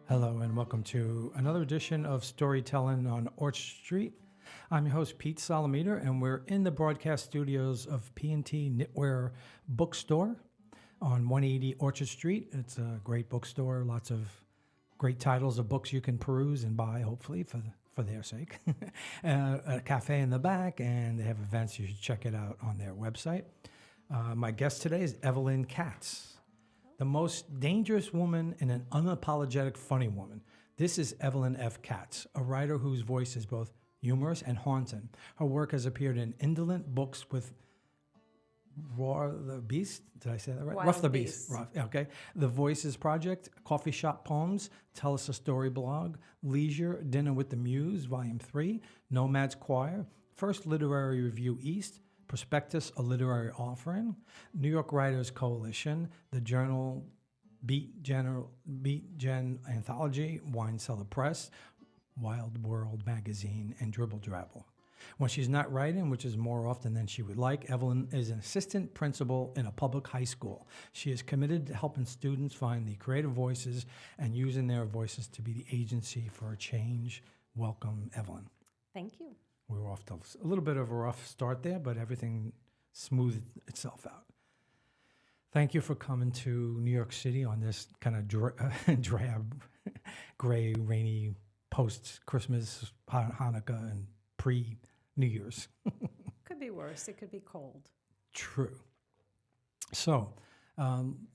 Hello and welcome to another edition of Storytelling on Orchard Street. I'm your host, Pete Solomiter, and we're in the broadcast studios of P&T Knitwear Bookstore on 180 Orchard Street. It's a great bookstore, lots of great titles of books you can peruse and buy, hopefully, for their sake. A cafe in the back, and they have events. You should check it out on their website. My guest today is Evelyn Katz. The most dangerous woman and an unapologetic funny woman. This is Evelyn F. Katz, a writer whose voice is both humorous and haunting. Her work has appeared in Indolent books with Roar the Beast. Did I say that right? Wild Ruff the Beast. Beast. Okay. The Voices Project, Coffee Shop Poems, Tell Us a Story blog, Leisure, Dinner with the Muse, Volume 3, Nomad's Choir, First Literary Review East, Prospectus, a literary offering, New York Writers Coalition, the journal Beat Gen Anthology, Wine Cellar Press, Wild World Magazine, and Dribble. When she's not writing, which is more often than she would like, Evelyn is an assistant principal in a public high school. She is committed to helping students find the creative voices and using their voices to be the agency for a change. Welcome, Evelyn. Thank you. We were off to a little bit of a rough start there, but everything smoothed itself out. Thank you for coming to New York City on this kind of drab, gray, rainy post-Christmas, Hanukkah, and pre-New Year's. Could be worse. It could be cold. True. So,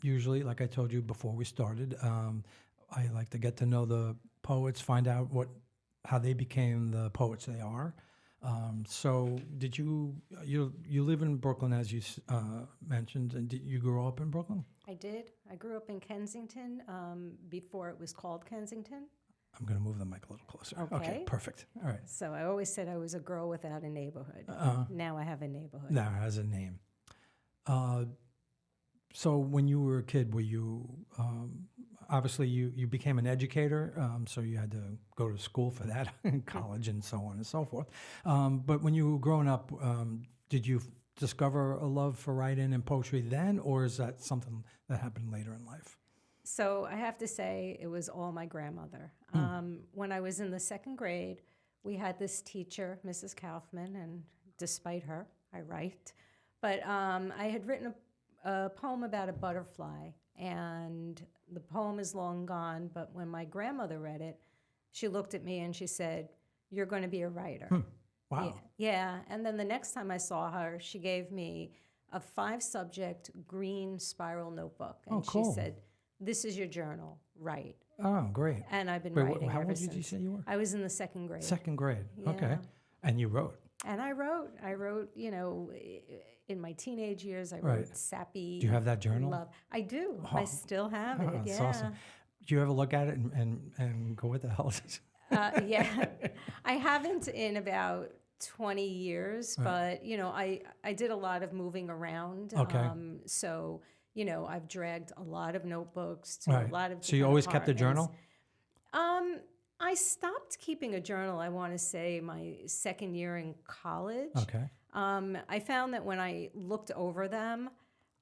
usually, like I told you before we started, I like to get to know the poets, find out how they became the poets they are. So did you live in Brooklyn, as you mentioned, and did you grow up in Brooklyn? I did. I grew up in Kensington before it was called Kensington. I'm going to move the mic a little closer. Okay, perfect. All right. So I always said I was a girl without a neighborhood. Now I have a neighborhood. Now it has a name. So when you were a kid, were you, obviously you became an educator, so you had to go to school for that, in college and so on and so forth. But when you were growing up, did you discover a love for writing and poetry then, or is that something that happened later in life? So I have to say it was all my grandmother. When I was in the second grade, we had this teacher, Mrs. Kaufman, and despite her, I write. But I had written a poem about a butterfly, and the poem is long gone, but when my grandmother read it, she looked at me and she said, "You're going to be a writer." Wow. Yeah, and then the next time I saw her, she gave me a 5-subject green spiral notebook, and cool. she said, "This is your journal, write." Oh, great. And I've been Wait, writing how ever old since. did you say you were? I was in the second grade. Second grade. Yeah. Okay. And you wrote? And I wrote, in my teenage years, I wrote sappy. Do you have that journal? Love. I do. Oh. I still have it. That's Yeah. awesome. Do you ever look at it and go, what the hell is this? Yeah. I haven't in about 20 years, but, I did a lot of moving around. Okay. So, I've dragged a lot of notebooks to Right. a lot of So you different always kept a journal? apartments. I stopped keeping a journal, I want to say, my second year in college. Okay. I found that when I looked over them,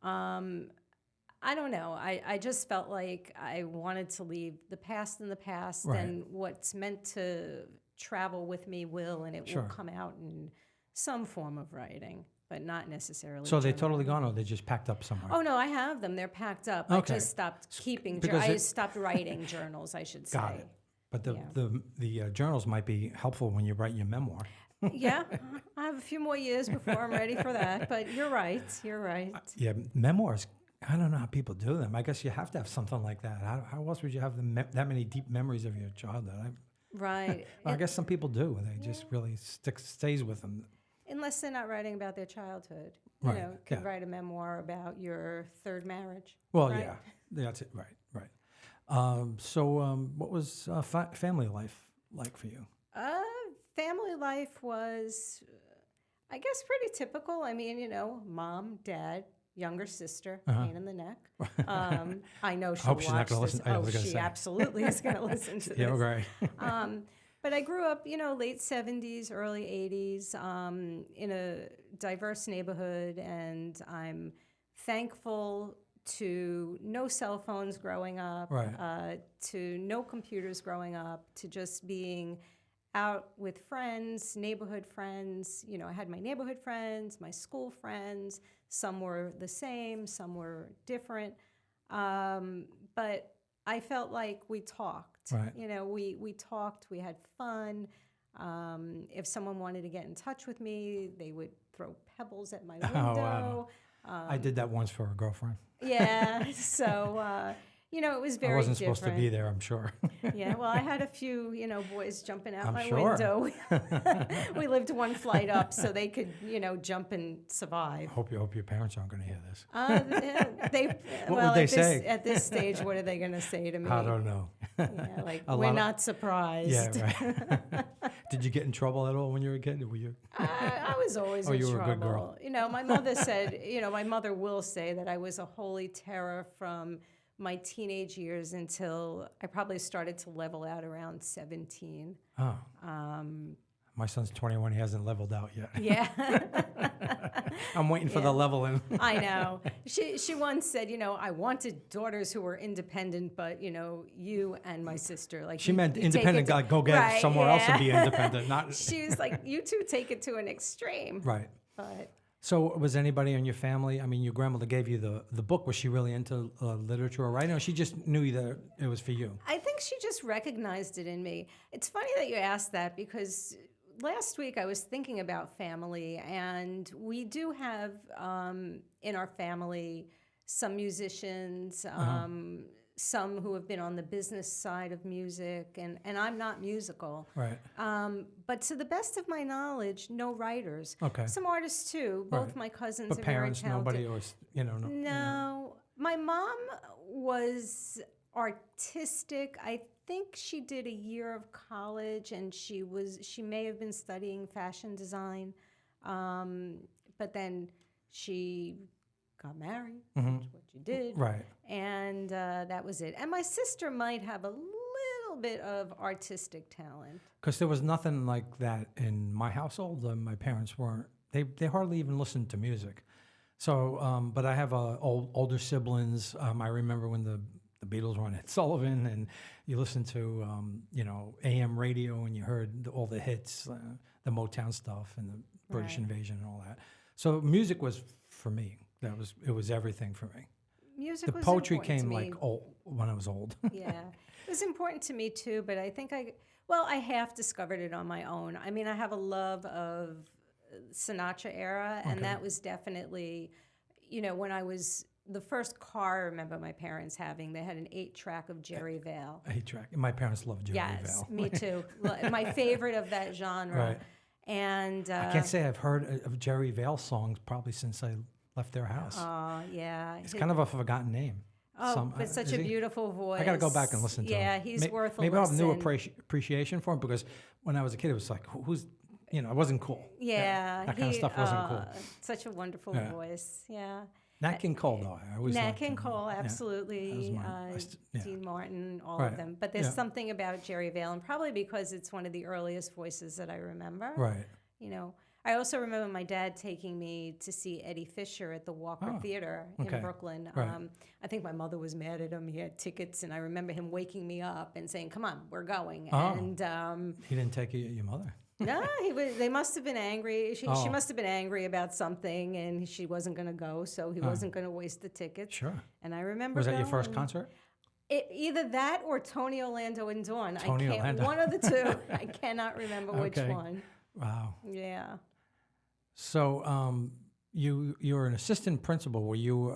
I don't know. I just felt like I wanted to leave the past in the past, Right. and what's meant to travel with me will, and it Sure. will come out in some form of writing, but not necessarily. So they totally journaling. gone, or they just packed up somewhere? Oh no, I have them. They're packed up. Okay. I just stopped keeping. Because I stopped writing journals, I should say. Got it. But Yeah. the journals might be helpful when you write your memoir. Yeah, I have a few more years before I'm ready for that. But you're right. You're right. Yeah, memoirs. I don't know how people do them. I guess you have to have something like that. How else would you have that many deep memories of your childhood? Right. I guess some people do. They just really stays with them. Unless they're not writing about their childhood. Right, You could yeah. write a memoir about your third marriage. Well, right? yeah, that's it. Right. So what was family life like for you? Family life was, I guess, pretty typical. I mean, mom, dad, younger sister, pain in the neck. I know she'll hope she's not watch gonna this. listen. I was Oh, gonna she say. absolutely is going to listen to Yeah, this. right. But I grew up, late 70s, early 80s, in a diverse neighborhood, and I'm thankful to no cell phones growing up, Right. to no computers growing up, to just being out with friends, neighborhood friends. You know, I had my neighborhood friends, my school friends. Some were the same, some were different. But I felt like we talked. Right. You know, we talked, we had fun. If someone wanted to get in touch with me, they would throw pebbles at my window. Wow. I did that once for a girlfriend. Yeah, so, you know, it was very I wasn't different. supposed to be there, I'm sure. Yeah, well, I had a few, you know, boys jumping out I'm my sure. window. We lived one flight up, so they could, you know, jump and survive. Hope your parents aren't going to hear this. What Well, would they at say? At this stage, what are they going to say to me? I don't know. Yeah, like, A we're lot of- not surprised. Yeah, right. Did you get in trouble at all when you were a kid? Were you? I was always Oh, in you were trouble. a good girl. You know, my mother said, you know, my mother will say that I was a holy terror from my teenage years until I probably started to level out around 17. Oh. My son's 21. He hasn't leveled out yet. Yeah. I'm waiting for Yeah. the leveling. I know. She once said, you know, I wanted daughters who were independent, but, you know, you and my sister, like She you- meant you take independent. it to- Like, go get Right, somewhere else and yeah. be independent. Not She was like, you two take it to an extreme. right. But So was anybody in your family? I mean, your grandmother gave you the book. Was she really into literature or writing, or she just knew that it was for you? I think she just recognized it in me. It's funny that you asked that because last week I was thinking about family, and we do have in our family some musicians, some who have been on the business side of music, and I'm not musical. Right. But to the best of my knowledge, no writers. Okay. Some artists too. Both Right. my cousins But are parents, very talented. nobody, or no. No, my mom was artistic. I think she did a year of college, and she may have been studying fashion design, but then she got married, which is what she did, Right. and that was it. And my sister might have a little bit of artistic talent. Because there was nothing like that in my household. My parents weren't. They hardly even listened to music. So, but I have older siblings. I remember when the Beatles were on Ed Sullivan, and you listened to AM radio, and you heard all the hits, the Motown stuff, and the British Right. invasion, and all that. So music was for me. It was everything for me. Music The was poetry important to came me. like when I was old. Yeah, it was important to me too, but I think I half discovered it on my own. I mean, I have a love of Sinatra era, and Okay. that was definitely, you know, when I was the first car I remember my parents having, they had an 8-track of Jerry Vale. 8-track. My parents loved Jerry Yes, Vale. me too. My favorite of that genre. Right. And I can't say I've heard of Jerry Vale songs probably since I left their house. yeah. It's kind of a forgotten name. Oh, but such is a he? beautiful voice. I got to go back and listen to him. Yeah, he's worth a maybe I'll have a new listen. appreciation for him, because when I was a kid, it was like, who's, it wasn't cool. Yeah, that kind of stuff wasn't cool. Such a wonderful Yeah. voice. Yeah. Nat King Cole, though, I always Nat liked King him. Cole, Yeah, that was absolutely. mine. Yeah. Dean Martin, all Right, of them. But there's yeah. something about Jerry Vale, and probably because it's one of the earliest voices that I remember. Right. You know, I also remember my dad taking me to see Eddie Fisher at the Walker Oh, Theater okay. in Brooklyn. Right. I think my mother was mad at him. He had tickets, and I remember him waking me up and saying, "Come on, we're going." Oh. And He didn't take your mother. no, they must have been angry. She Oh. must have been angry about something, and she wasn't going to go, so he wasn't going to waste the tickets. Sure. And I remember Was that your first going. concert? Either that or Tony Orlando and Dawn. Tony I can't. Orlando. One of the two. I cannot remember which Okay. one. Wow. Yeah. So you're an assistant principal. Were you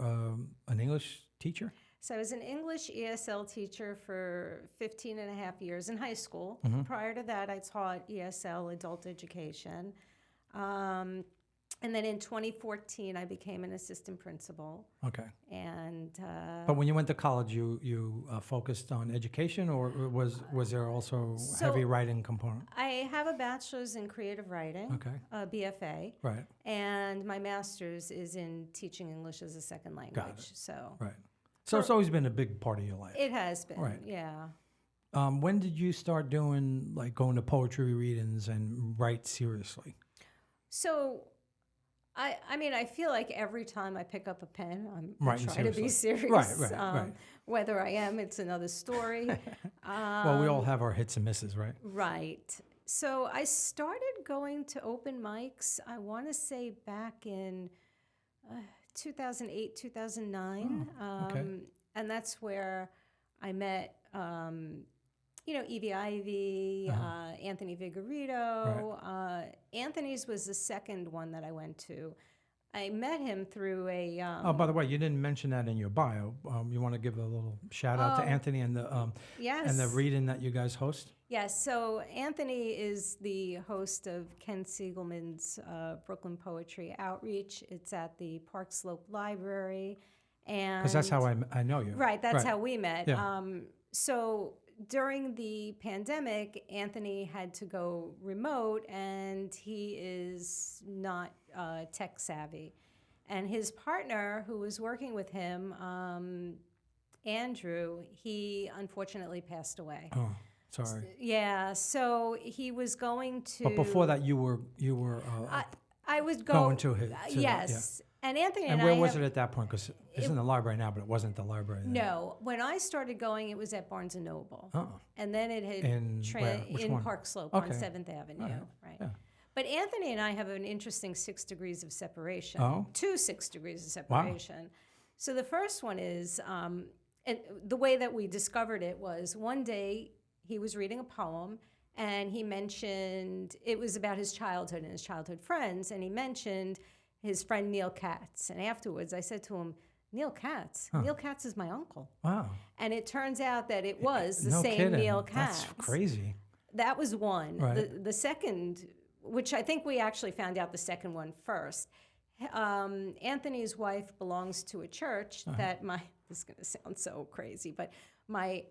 an English teacher? So I was an English ESL teacher for 15 and a half years in high school. Mm-hmm. Prior to that, I taught ESL adult education. And then in 2014, I became an assistant principal. Okay. And But when you went to college, you focused on education, or was there also heavy writing component? I have a bachelor's in creative writing, Okay. a BFA, Right. and my master's is in teaching English as a second language. So Right. So it's always been a big part of your life. it has been, Right. yeah. When did you start doing, like, going to poetry readings and write seriously? So I mean, I feel like every time I pick up a pen, I Right, try to be seriously. serious. Right. Whether I am, it's another story. Well, we all have our hits and misses, right? Right. So I started going to open mics, I want to say back in 2008, 2009. Okay. And that's where I met, Evie Ivy, Anthony Vigorito. Anthony's was the second one that I went to. I met him through a. Oh, by the way, you didn't mention that in your bio. You want to give a little shout out to Anthony and the Yes. and the reading that you guys host? Yes, so Anthony is the host of Ken Siegelman's Brooklyn Poetry Outreach. It's at the Park Slope Library. Because that's how I know you. Right, that's how we met. Yeah. So during the pandemic, Anthony had to go remote, and he is not tech savvy. And his partner, who was working with him, Andrew, he unfortunately passed away. Oh, sorry. Yeah, so he was going to. But before that, you were I was going to his. Yes, and Anthony And and where I was have, it at that point? Because it's in the library now, but it wasn't the library then. No, when I started going, it was at Barnes and Noble, and then it had Which in one? Park Slope Okay. on 7th Avenue, right? Yeah. But Anthony and I have an interesting 6 degrees of separation. Oh. 2 6 degrees of separation. So the first one is, and the way that we discovered it was one day he was reading a poem, and he mentioned it was about his childhood and his childhood friends, and he mentioned his friend Neil Katz. And afterwards, I said to him, Neil Katz? Neil Katz is my uncle. Wow. And it turns out that it was the No same kidding. Neil Katz. That's crazy. That was one. Right. The second, which I think we actually found out the second one first. Anthony's wife belongs to a church that this is going to sound so crazy, but my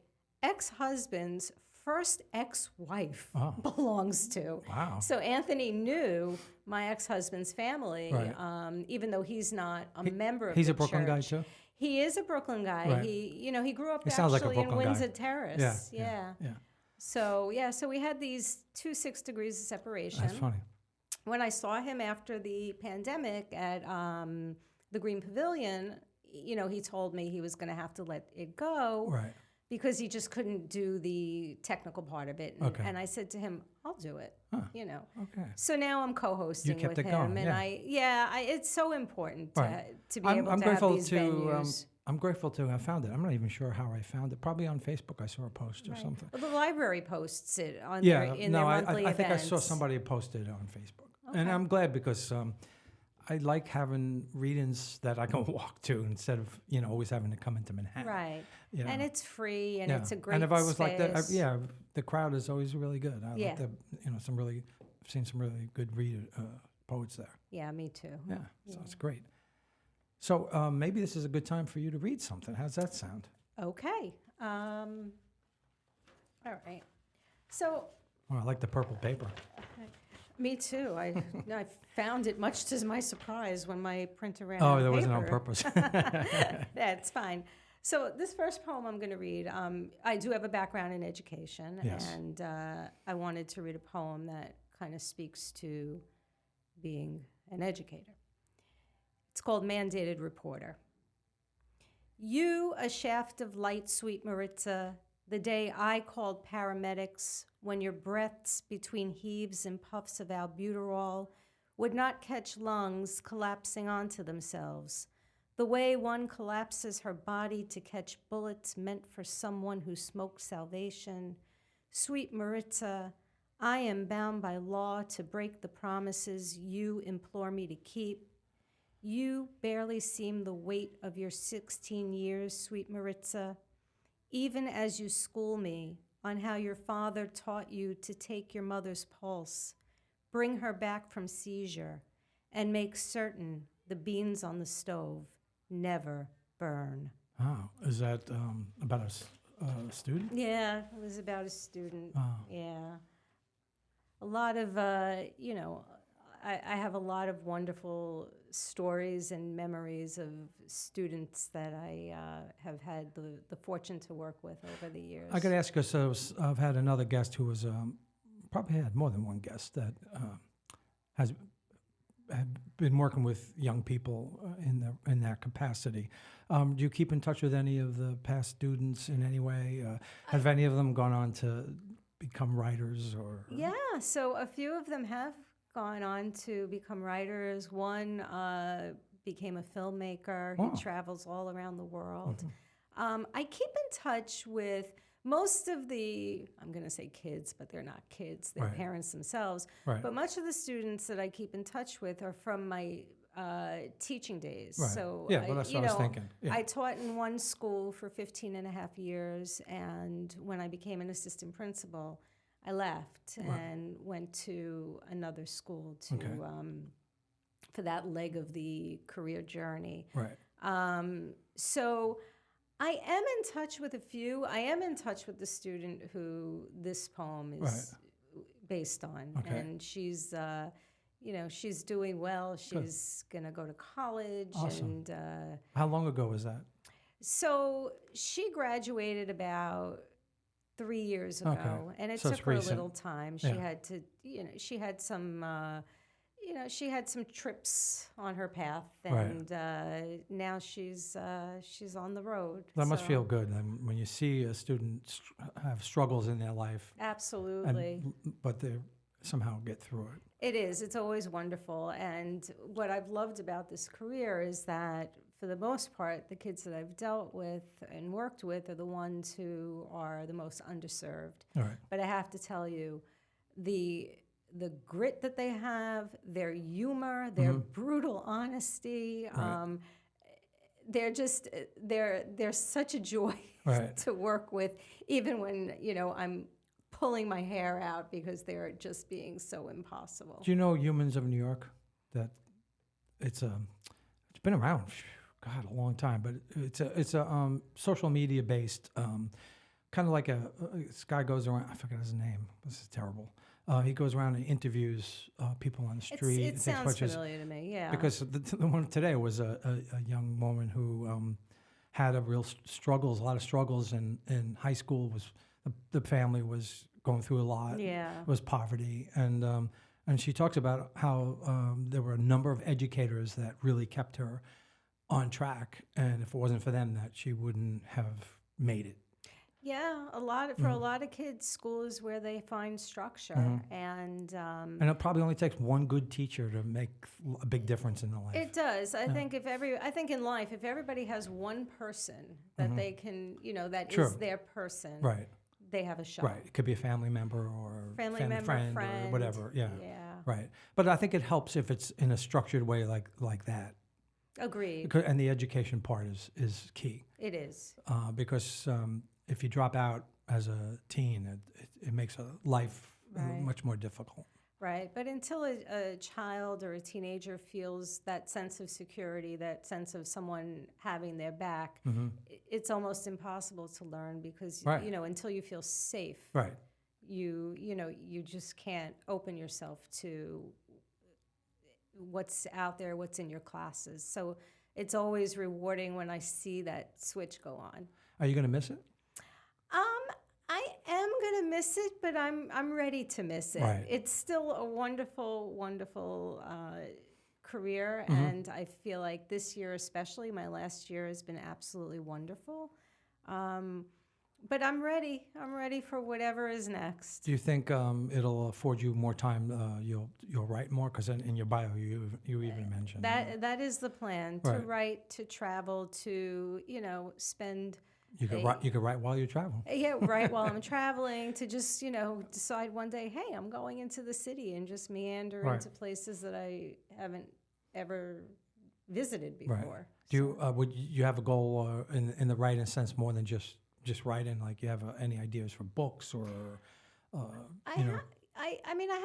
ex-husband's first ex-wife belongs to. Wow. So Anthony knew my ex-husband's family, Right. Even though he's not a member of He's the a Brooklyn guy church. too? He is a Brooklyn guy. Right. He grew up He sounds like a actually in Brooklyn guy. Windsor Terrace. Yeah. So we had these 2 6 degrees of separation. That's funny. When I saw him after the pandemic at the Green Pavilion, he told me he was going to have to let it go Right. because he just couldn't do the technical part of it. And I said to him, I'll do it, Okay. So now I'm co-hosting kept with it him. going, And yeah. it's so important Right. to be able to grateful have these venues. I'm grateful to have found it. I'm not even sure how I found it. Probably on Facebook I saw a post or Right. something. Well, the library posts it on Yeah, their, in no, their I monthly think I events. saw somebody posted on Facebook. Okay. And I'm glad because I like having readings that I can walk to instead of, always having to come into Manhattan. Right. You know? And it's free, and it's a great And if I was like that, space. the crowd is always really good. I Yeah. like I've seen some really good poets there. Yeah, me too. Yeah, so it's great. So maybe this is a good time for you to read something. How's that sound? Okay. All right. So, Oh, I like the purple paper. me too. I found it much to my surprise when my printer ran out Oh, of that wasn't on paper. purpose. That's fine. So this first poem I'm going to read, I do have a background in education, Yes. and I wanted to read a poem that kind of speaks to being an educator. It's called Mandated Reporter. You, a shaft of light, sweet Maritza, the day I called paramedics, when your breaths between heaves and puffs of albuterol would not catch lungs collapsing onto themselves, the way one collapses her body to catch bullets meant for someone who smoked salvation. Sweet Maritza, I am bound by law to break the promises you implore me to keep. You barely seem the weight of your 16 years, sweet Maritza, even as you school me on how your father taught you to take your mother's pulse, bring her back from seizure, and make certain the beans on the stove never burn. Oh, is that about a student? Yeah, it was about a student. Oh. Yeah. A lot of, I have a lot of wonderful stories and memories of students that I have had the fortune to work with over the years. I could ask you, so I've had another guest who was, probably had more than one guest that has have been working with young people in that capacity. Do you keep in touch with any of the past students in any way? Have any of them gone on to become writers or? Yeah, so a few of them have gone on to become writers. One became a filmmaker. Oh. He travels all around the world. I keep in touch with most of the, I'm going to say kids, but they're not kids. They're Right. parents themselves. Right. But much of the students that I keep in touch with are from my teaching days. Right. So, Yeah, well, that's what I was thinking. Yeah. I taught in one school for 15 and a half years. And when I became an assistant principal, I left and went to another school to for that leg of the career journey. Right. So I am in touch with a few. I am in touch with the student who this poem is based on, Okay. and she's, she's doing well. She's gonna go to college, Awesome. and How long ago was that? so she graduated about 3 years ago, Okay. and it So took it's her recent. a little time. She Yeah. had to, she had some, she had some trips on her path, Right. and now she's on the road. That must So- feel good when you see a student have struggles in their life, Absolutely. but they somehow get through it. It is. It's always wonderful. And what I've loved about this career is that, for the most part, the kids that I've dealt with and worked with are the ones who are the most underserved. All right. But I have to tell you, the grit that they have, their humor, their brutal honesty, Right. they're such a joy Right. to work with, even when I'm pulling my hair out because they're just being so impossible. Do you know Humans of New York? That it's been around, God, a long time, but it's a social media based, kind of like this guy goes around. I forget his name. This is terrible. He goes around and interviews people on the street. It and takes sounds pictures. familiar to me, yeah. Because the one today was a young woman who had a lot of struggles in high school. The family was going through a lot. Yeah. It was poverty, and she talks about how there were a number of educators that really kept her on track, and if it wasn't for them, that she wouldn't have made it. Yeah, a lot of kids, school is where they find structure, and And it probably only takes one good teacher to make a big difference in their life. it does. I think in life, if everybody has one person that they can, that True. is their person, Right, they have a shot. right. It could be a family member or Family family member, friend or whatever. Yeah, Yeah. right. But I think it helps if it's in a structured way like that. Agreed. And the education part is key. It is. Because if you drop out as a teen, it makes a life Right. much more difficult. Right. But until a child or a teenager feels that sense of security, that sense of someone having their back, it's almost impossible to learn because, Right. until you feel safe, Right. you just can't open yourself to what's out there, what's in your classes. So it's always rewarding when I see that switch go on. Are you going to miss it? I am gonna miss it, but I'm ready to miss it. Right. It's still a wonderful, wonderful career, and I feel like this year, especially my last year, has been absolutely wonderful. But I'm ready. I'm ready for whatever is next. Do you think it'll afford you more time? You'll write more because in your bio you even mentioned That is the plan: to Right. write, to travel, to spend. you could write. You could write while you travel. Yeah, right. While I'm traveling, to just decide one day, hey, I'm going into the city and just meander Right. into places that I haven't ever visited Right. before. Do you would you have a goal in the writing sense more than just writing? Like you have any ideas for books or I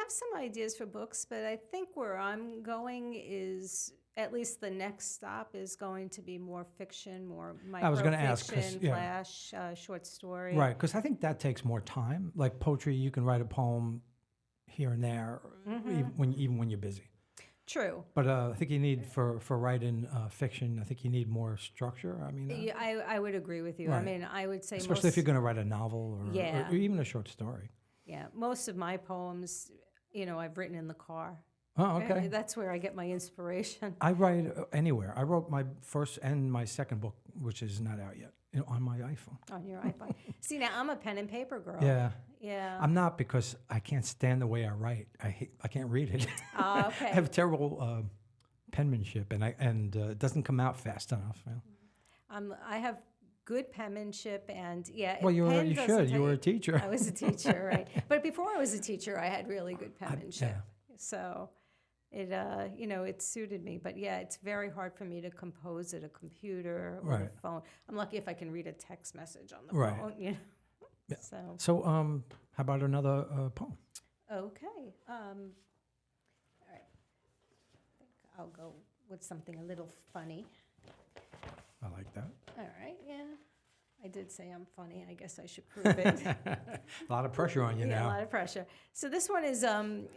have some ideas for books, but I think where I'm going is, at least the next stop is going to be more fiction, more I was gonna ask, 'cause, microfiction, yeah. flash, short story. Right, because I think that takes more time. Like poetry, you can write a poem here and there, even when you're busy. True. But I think you need for writing fiction. I think you need more structure. I mean, Yeah, I would agree with you. I Right. mean, I would say especially if you're going to write a novel or even a short story. Yeah, most of my poems, I've written in the car. Oh, okay. That's where I get my inspiration. I write anywhere. I wrote my first and my second book, which is not out yet, on my iPhone. On your iPod. See, now I'm a pen and paper girl. Yeah. Yeah. I'm not, because I can't stand the way I write. I can't read it. Okay. I have terrible penmanship, and it doesn't come out fast enough. Yeah. I have good penmanship, and Well, you pen doesn't should. You take- were a teacher. I was a teacher, right? But before I was a teacher, I had really good penmanship. So it, it suited me. But yeah, it's very hard for me to compose at a computer or a phone. I'm lucky if I can read a text message on the phone. You know. Yeah. So how about another poem? okay. All right. I think I'll go with something a little funny. I like that. All right. Yeah. I did say I'm funny. I guess I should prove it. A lot of pressure on you Yeah, now. a lot of pressure. So this one is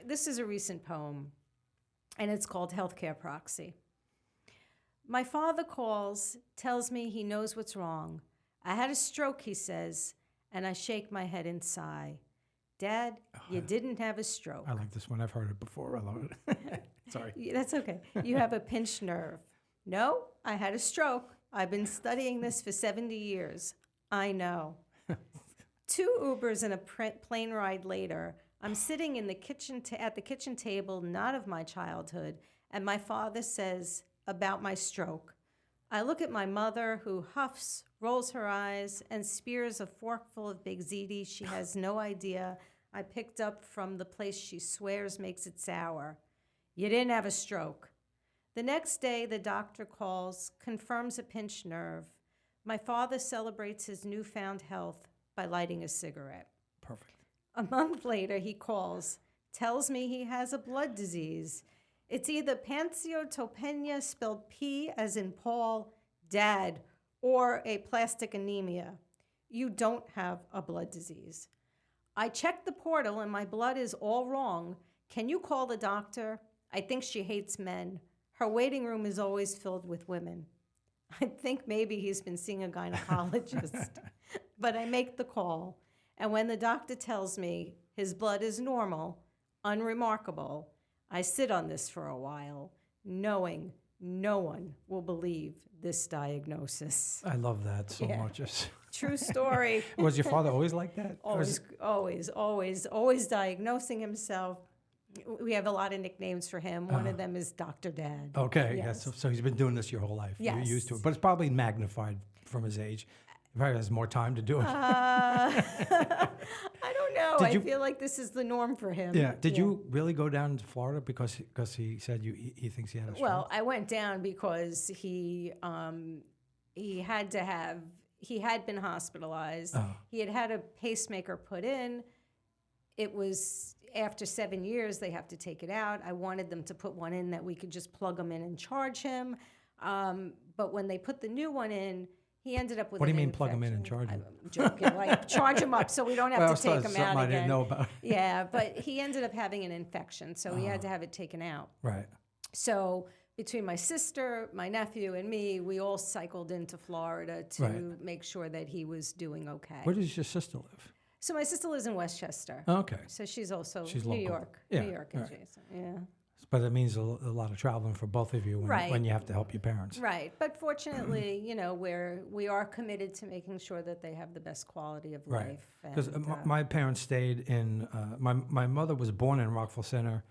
this is a recent poem, and it's called Healthcare Proxy. My father calls, tells me he knows what's wrong. I had a stroke, he says, and I shake my head and sigh. Dad, you didn't have a stroke. I like this one. I've heard it before. I love it. Sorry. Yeah, that's okay. You have a pinched nerve. No, I had a stroke. I've been studying this for 70 years. I know. 2 Ubers and a plane ride later, I'm sitting in the kitchen at the kitchen table, not of my childhood, and my father says about my stroke. I look at my mother, who huffs, rolls her eyes, and spears a forkful of Big Ziti she has no idea I picked up from the place she swears makes it sour. You didn't have a stroke. The next day, the doctor calls, confirms a pinched nerve. My father celebrates his newfound health by lighting a cigarette. Perfect. A month later, he calls, tells me he has a blood disease. It's either pancytopenia, spelled P as in Paul, Dad, or aplastic anemia. You don't have a blood disease. I checked the portal and my blood is all wrong. Can you call the doctor? I think she hates men. Her waiting room is always filled with women. I think maybe he's been seeing a gynecologist. But I make the call, and when the doctor tells me his blood is normal, unremarkable, I sit on this for a while, knowing no one will believe this diagnosis. I love that so Yeah. much. True story. Was your father always like that? Or is Always diagnosing himself. We have a lot of nicknames for him. One of them is Dr. Dad. Okay, Yes. yes. So he's been doing this your whole life. Yes. You're used to it. But it's probably magnified from his age. He probably has more time to do it. I don't know. Did I you- feel like this is the norm for him. Yeah. Did you really go down to Florida because he said he thinks he had a stroke? Well, I went down because he had been hospitalized. Oh. He had a pacemaker put in. It was after 7 years, they have to take it out. I wanted them to put one in that we could just plug him in and charge him. But when they put the new one in, he ended up with What do you an mean plug him in and infection. charge him? I'm joking. Like charge him up so we don't have Well, to take him something out I again. didn't know about. Yeah, but he ended up having an infection, so he had to have it taken out. Right. So between my sister, my nephew, and me, we all cycled into Florida to Right. make sure that he was doing okay. Where does your sister live? So my sister lives in Westchester. Okay. So she's also She's New local. York, Yeah, New York all right. adjacent. Yeah, But it means a lot of traveling for both of you Right. when you have to help your parents. right. But fortunately, we are committed to making sure that they have the best quality of Right. life. Because and, my parents stayed in, my mother was born in Rockville Center,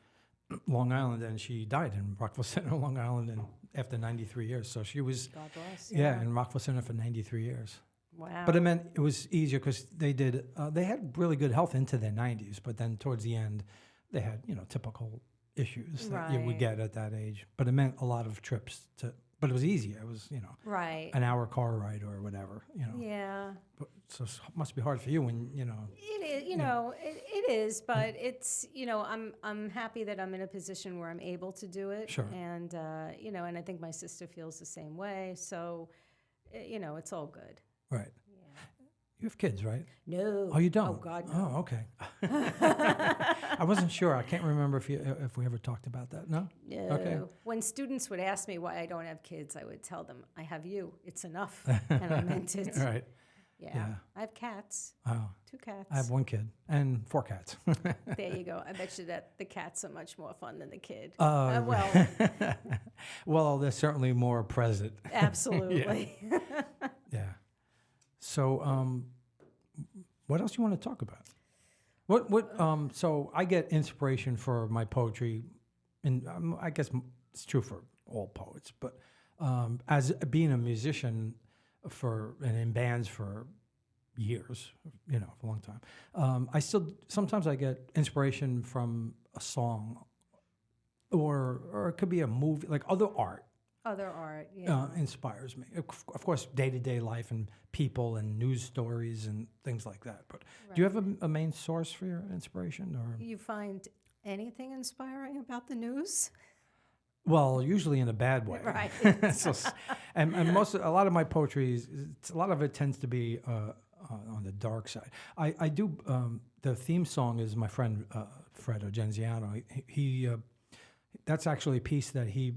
Long Island, and she died in Rockville Center, Long Island, after 93 years. So she was, God bless. in Rockville Center for 93 years. Wow. But it meant it was easier because they had really good health into their 90s, but then towards the end, they had, typical issues that you would Right. get at that age. But it meant a lot of trips but it was easier. It was, right. an hour car ride or whatever, Yeah. But, so it must be hard for you when, It is, it is, but it's, I'm happy that I'm in a position where I'm able to do it. Sure. And, and I think my sister feels the same way. So, it's all good. right. Yeah. You have kids, right? No. Oh, you don't? Oh, God, no. Oh, okay. I wasn't sure. I can't remember if we ever talked about that. No? No. Okay. When students would ask me why I don't have kids, I would tell them, I have you. It's enough. And I meant it. All right. Yeah. I have cats. Oh, 2 cats. I have 1 kid and 4 cats. There you go. I bet you that the cats are much more fun than the kid. Well, well, they're certainly more present. Absolutely. Yeah. So, what else you want to talk about? So I get inspiration for my poetry, and I guess it's true for all poets, but as being a musician and in bands for years, for a long time, I still sometimes I get inspiration from a song, or it could be a movie, like other art. Other art, yeah. Inspires me. Of course, day-to-day life and people and news stories and things like that. But do you have a main source for your inspiration? Or You find anything inspiring about the news? well, usually in a bad way. Right. And a lot of my poetry, a lot of it tends to be on the dark side. I do, the theme song is my friend Fred Ogenziano. He that's actually a piece that he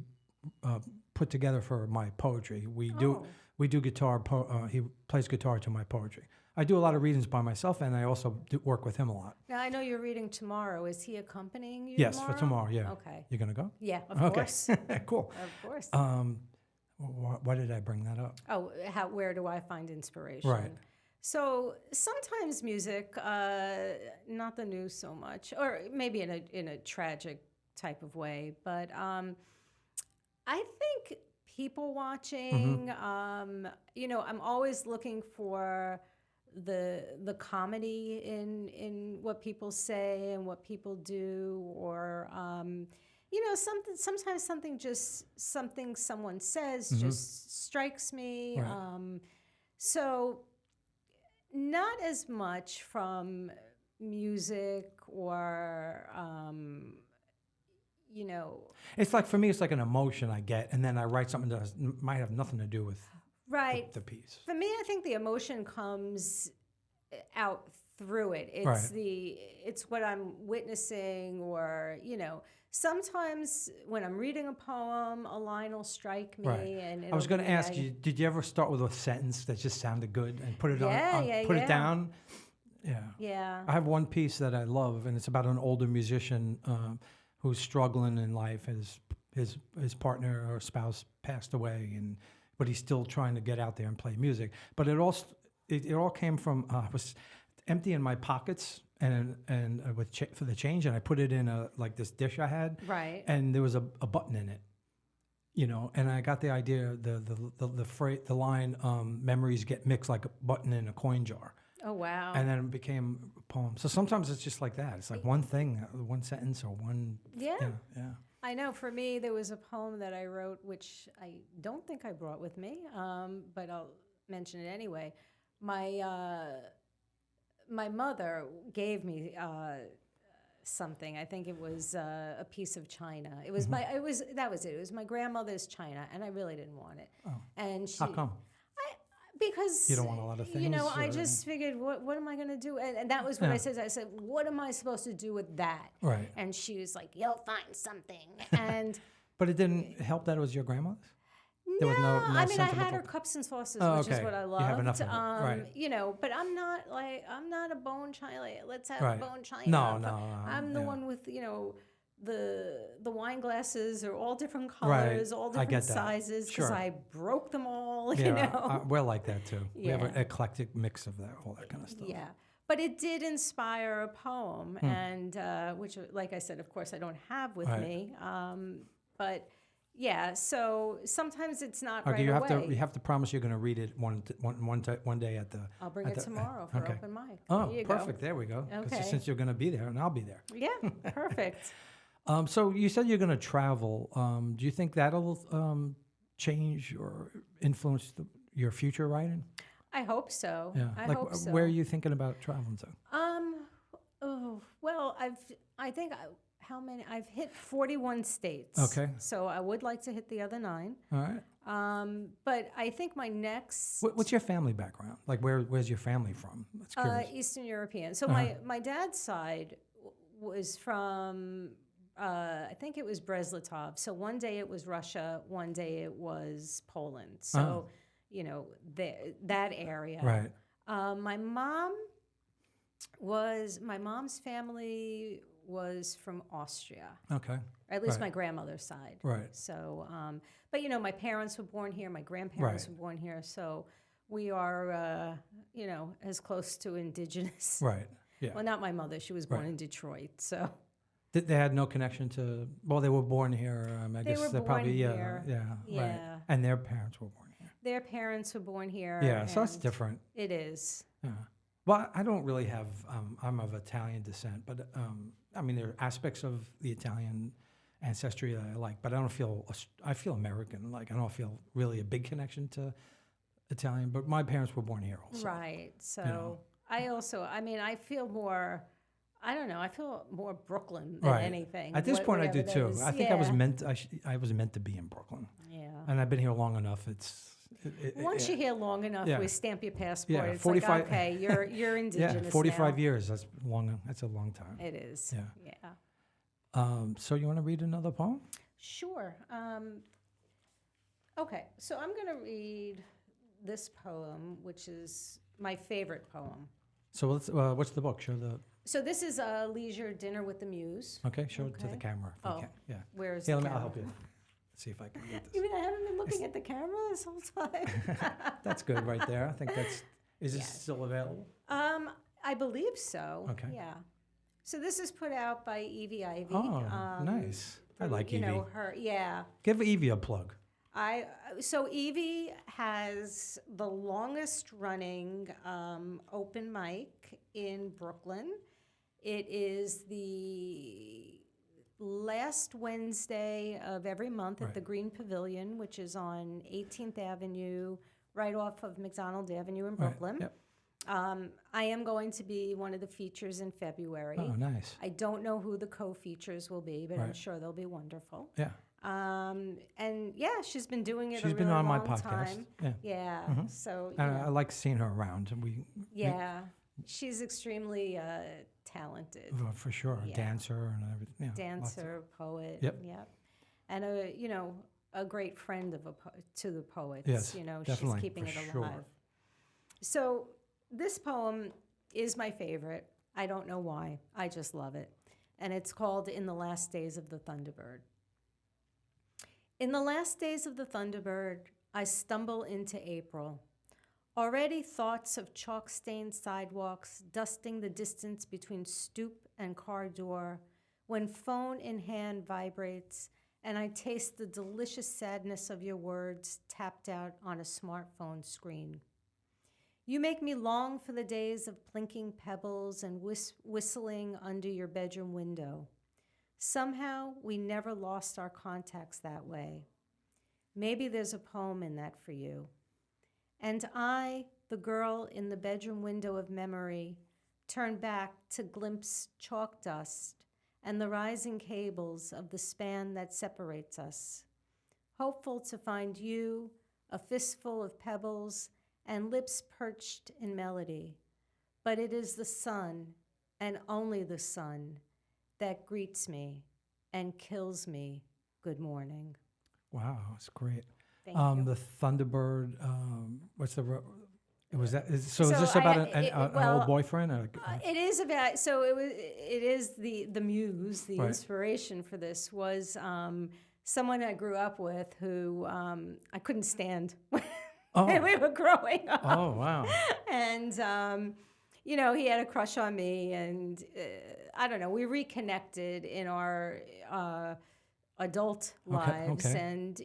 put together for my poetry. We do guitar. He plays guitar to my poetry. I do a lot of readings by myself, and I also work with him a lot. Now, I know you're reading tomorrow. Is he accompanying you Yes, tomorrow? for tomorrow, yeah. Okay. You going to go? Yeah, of course. Cool. Of course. Why did I bring that up? Oh, where do I find inspiration? Right. So sometimes music, not the news so much, or maybe in a tragic type of way, but I think people watching, I'm always looking for the comedy in what people say and what people do, or sometimes something someone says just strikes me. Right. So not as much from music or It's like, for me, it's like an emotion I get, and then I write something that might have nothing to do with right. the piece. For me, I think the emotion comes out through it. It's it's what I'm witnessing, or sometimes when I'm reading a poem, a line will strike me. Right. And I was going to ask you, did you ever start with a sentence that just sounded good and put it it down? Yeah. Yeah. I have one piece that I love, and it's about an older musician who's struggling in life. His partner or spouse passed away, but he's still trying to get out there and play music. But it all came from I was emptying my pockets and for the change, and I put it in this dish I had. Right. And there was a button in it, and I got the idea, the line, memories get mixed like a button in a coin jar. Oh, wow. And then it became a poem. So sometimes it's just like that. It's like one thing, one sentence, or one. Yeah. Yeah. I know. For me, there was a poem that I wrote, which I don't think I brought with me, but I'll mention it anyway. My mother gave me something. I think it was a piece of china. It was that was it. It was my grandmother's china, and I really didn't want it. Oh. And How come? Because you don't want a lot of things. I just figured, what am I going to do? And that was what I said. I said, what am I supposed to do with that? Right. And she was like, you'll find something. And but it didn't help that it was your grandmother's? No, I mean, I had her cups and saucers, which is what I loved. You have enough of it. Right. But I'm not a bone china. Let's have right. bone china. No. I'm the one with the wine glasses are all different colors, all different sizes, because I broke them all. We're like that too. We have an eclectic mix of all that kind of stuff. Yeah, but it did inspire a poem, and which, like I said, of course, I don't have with me. But yeah, so sometimes it's not right away. You have to promise you're going to read it one day at the. I'll bring it tomorrow for open mic. Oh, perfect. There we go. Okay. Since you're going to be there, and I'll be there. Yeah, perfect. So you said you're going to travel. Do you think that'll change or influence your future writing? I hope so. Yeah. I hope so. Where are you thinking about traveling to? Well, I've hit 41 states. Okay. So I would like to hit the other 9. All right. But I think my next. What's your family background? Like, where's your family from? That's curious. Eastern European. So my dad's side was from. I think it was Breslatov. So one day it was Russia, one day it was Poland. So, that area. Right. My mom's family was from Austria, Okay. or at least Right. my grandmother's side. Right. So, but my parents were born here, my grandparents Right. were born here, so we are, as close to indigenous. Right. Yeah. Well, not my mother; she was born Right. in Detroit, so They had no connection to. Well, they were born here. I They guess were they're born probably here. Yeah. Right. Yeah. And their parents were born here. their parents were born here. Yeah. So that's and different. It is. Yeah. Well, I don't really have. I'm of Italian descent, but I mean, there are aspects of the Italian ancestry that I like, but I don't feel. I feel American. Like I don't feel really a big connection to Italian. But my parents were born here also. Right. So know. I feel more. I don't know. I feel more Brooklyn than Right. anything. At this point, I do whatever that too. is. I think I was Yeah. meant. I was meant to be in Brooklyn, Yeah. and I've been here long enough. It's. Once you're here long enough, Yeah. we stamp your passport. Yeah, It's 45 like, okay, you're indigenous Yeah, 45 now. years. That's long. That's a long time. It is. Yeah. Yeah. So you want to read another poem? Sure. Okay, so I'm going to read this poem, which is my favorite poem. So what's the book? Show the. So this is a leisure dinner with the Muse. Okay, show it to the Okay. camera. If we Oh. can. Yeah. Where's Yeah, the I'll camera? help you. See if I can get You this. mean I haven't been looking at the camera this whole time? That's good right there. I think that's. Is this Yes. still available? I believe so. Okay. Yeah. So this is put out by Evie Ivy. Oh, nice. I like you Evie. know her. Yeah. Give Evie a plug. So Evie has the longest running open mic in Brooklyn. It is the last Wednesday of every month at Right. the Green Pavilion, which is on 18th Avenue, right off of McDonald Avenue in Brooklyn. Right. Yep. I am going to be one of the features in February. Oh, nice. I don't know who the co-features will be, but I'm Right. sure they'll be wonderful. Yeah. And yeah, she's been doing it She's a been really on my long podcast. time. Yeah. Yeah. Mhm. So you And I know, like seeing her around. And we. yeah, she's extremely talented. For sure. Yeah. Dancer and everything. Yeah. lots of- Dancer, poet. Yep. And a great friend of to the poets. Yes, She's definitely, keeping for it sure. alive. So this poem is my favorite. I don't know why. I just love it. And it's called In the Last Days of the Thunderbird. In the last days of the Thunderbird, I stumble into April. Already thoughts of chalk-stained sidewalks dusting the distance between stoop and car door, when phone in hand vibrates and I taste the delicious sadness of your words tapped out on a smartphone screen. You make me long for the days of plinking pebbles and whistling under your bedroom window. Somehow, we never lost our contacts that way. Maybe there's a poem in that for you. And I, the girl in the bedroom window of memory, turn back to glimpse chalk dust and the rising cables of the span that separates us, hopeful to find you, a fistful of pebbles, and lips perched in melody. But it is the sun, and only the sun, that greets me and kills me good morning. Wow, it's great. Thank you. The Thunderbird. What's the? Was that? Is So this I about ha- an well, old boyfriend? Or, It is about, so it is the muse, the Right. inspiration for this was someone I grew up with who I couldn't stand Oh. when we were growing up. Oh wow. And, he had a crush on me, and I don't know, we reconnected in our adult lives, okay. and,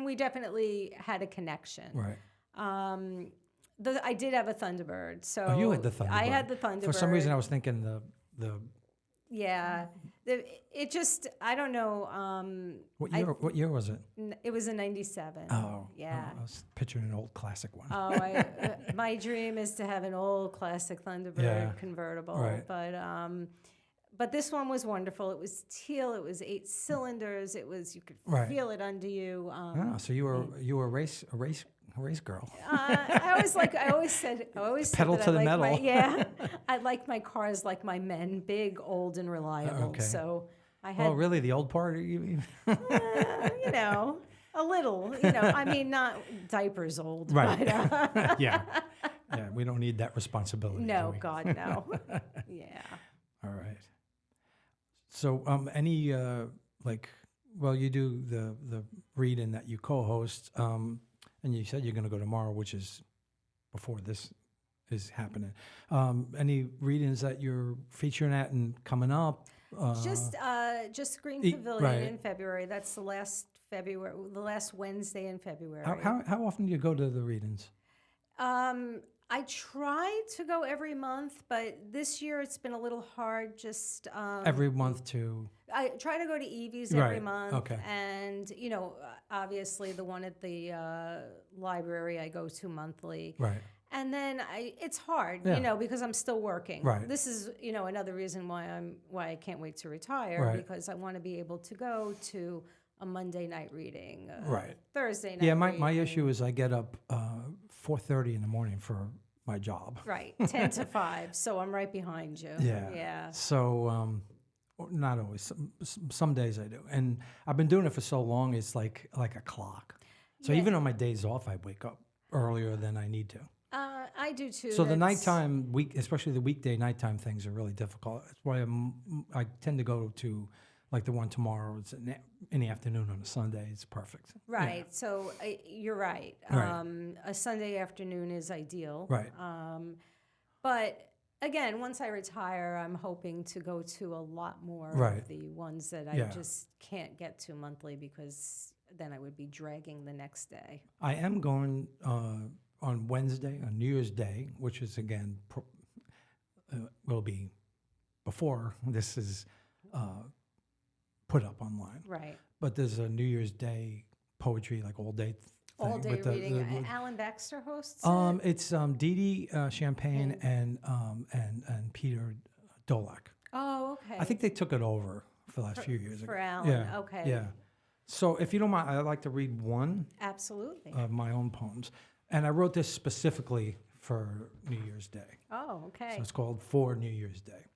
we definitely had a connection. Right. I did have a Thunderbird, so Oh, you had the Thunderbird. I had the Thunderbird. For some reason, I was thinking the. Yeah, it just, I don't know. What year was it? It was in '97. Oh, yeah. I was picturing an old classic one. Oh, my dream is to have an old classic Thunderbird Yeah, convertible, right. but this one was wonderful. It was teal. It was 8 cylinders. It was, you could Right. feel it under you. Oh, so you were a race girl. I always said Pedal that to I the liked metal. I like my cars like my men, big, old, and reliable. Okay. So I had, Oh, really? The old part? a little, I mean, not diapers old. Right. But, Yeah. Yeah, we don't need that responsibility. do No, we? God, no. Yeah. All right. So, any like, well, you do the reading that you co-host, and you said you're going to go tomorrow, which is before this is happening. Any readings that you're featuring at and coming up? Just Green Pavilion right. in February. That's the last Wednesday in February. How often do you go to the readings? I try to go every month, but this year it's been a little hard. Just Every month to. I try to go to Evie's every Right, month, okay. and obviously the one at the library I go to monthly. Right. And then it's hard, Yeah. because I'm still working. Right. This is, another reason why I can't wait to retire, Right. because I want to be able to go to a Monday night reading, Right. Thursday night. Yeah, my reading. issue is I get up 4:30 in the morning for my job. Right, 10 to 5. So I'm right behind you. Yeah. Yeah. So not always. Some days I do, and I've been doing it for so long. It's like a clock. So Yeah. even on my days off, I wake up earlier than I need to. I do too. So the That's- nighttime especially the weekday nighttime things are really difficult. That's why I tend to go to like the one tomorrow. It's in the afternoon on a Sunday. It's perfect. Right. So you're right. Right. A Sunday afternoon is ideal. Right. But again, once I retire, I'm hoping to go to a lot more Right. of the ones that I Yeah. just can't get to monthly, because then I would be dragging the next day. I am going on Wednesday, on New Year's Day, which is again will be before this is put up online. Right. But there's a New Year's Day poetry, like all day. All day with reading. Alan Baxter hosts it? It's Dee Dee Champagne and Peter Dolak. Oh, okay. I think they took it over for the last few years for ago. Alan, Yeah. okay. Yeah. So if you don't mind, I'd like to read one Absolutely. of my own poems. And I wrote this specifically for New Year's Day. Oh, okay. So it's called For New Year's Day.